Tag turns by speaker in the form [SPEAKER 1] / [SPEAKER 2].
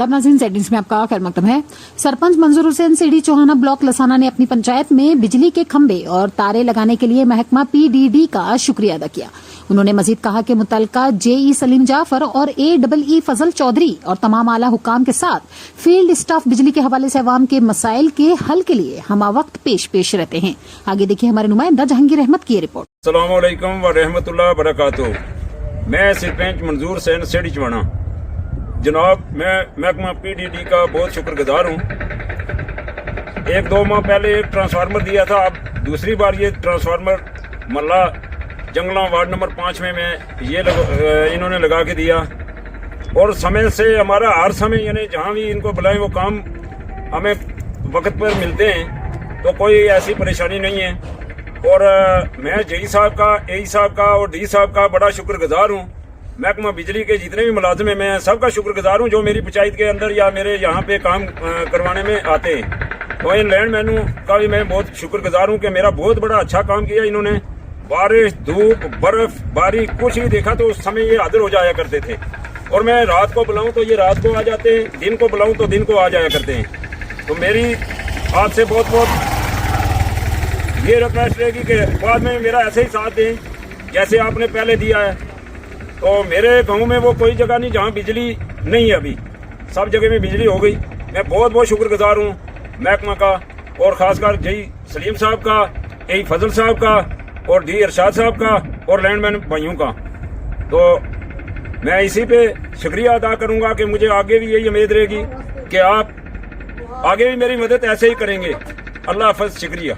[SPEAKER 1] आदाब नाज़रीन, Z में आपका खैर मकदम है। सरपंच मंजूर हुसैन सीडी चौहाना ब्लॉक लसाना ने अपनी पंचायत में बिजली के खंभे और तारे लगाने के लिए महकमा PDD का शुक्रिया अदा किया। उन्होंने मजीद कहा कि मुतल्लिका JE सलीम जाफर और AEE फजल चौधरी और तमाम आला हुक्काम के साथ फील्ड स्टाफ बिजली के हवाले से अवाम के मसाइल के हल के लिए हमा वक्त पेश रहते हैं। आगे देखिए हमारे नुमाइंदा जहांगीर अहमद की रिपोर्ट।
[SPEAKER 2] अस्सलाम वालेकुम व रहमतुल्लाह बरकातुहू। मैं सरपंच मंजूर हुसैन सीडी चौहाना जनाब, मैं महकमा PDD का बहुत शुक्रगुजार हूँ। 1-2 माह पहले एक ट्रांसफार्मर दिया था, अब दूसरी बार ये ट्रांसफार्मर मल्ला जंगला वार्ड नंबर 5 में इन्होंने लगा के दिया। और समय से हमारा हर समय यानी जहाँ भी इनको बुलाएं वो काम हमें वक्त पर मिलते हैं, तो कोई ऐसी परेशानी नहीं है। और मैं JE साहब का, AE साहब का और D साहब का बड़ा शुक्रगुजार हूँ। महकमा बिजली के जितने भी मुलाजिम हैं, मैं सबका शुक्रगुजार हूँ जो मेरी पंचायत के अंदर या मेरे यहाँ पे काम करवाने में आते हैं। तो इन लैंडमैनों का भी मैं बहुत शुक्रगुजार हूँ कि मेरा बहुत बड़ा अच्छा काम किया इन्होंने। बारिश, धूप, बर्फ, बारिश कुछ ही देखा तो उस समय ये हाजिर हो जाया करते थे, और मैं रात को बुलाऊं तो ये रात को आ जाते हैं, दिन को बुलाऊं तो दिन को आ जाया करते हैं। तो मेरी आपसे बहुत बहुत ये रिक्वेस्ट रहेगी कि बाद में मेरा ऐसे ही साथ दें जैसे आपने पहले दिया है। तो मेरे गांव में वो कोई जगह नहीं जहां बिजली नहीं है, अभी सब जगह में बिजली हो गई। मैं बहुत बहुत शुक्रगुजार हूँ महकमा का, और खासकर JE सलीम साहब का, AE फजल साहब का और D इरशाद साहब का और लैंडमैन भाइयों का। तो मैं इसी पे शुक्रिया अदा करूंगा कि मुझे आगे भी यही उम्मीद रहेगी कि आप आगे भी मेरी मदद ऐसे ही करेंगे। अल्लाह हाफ़िज़, शुक्रिया।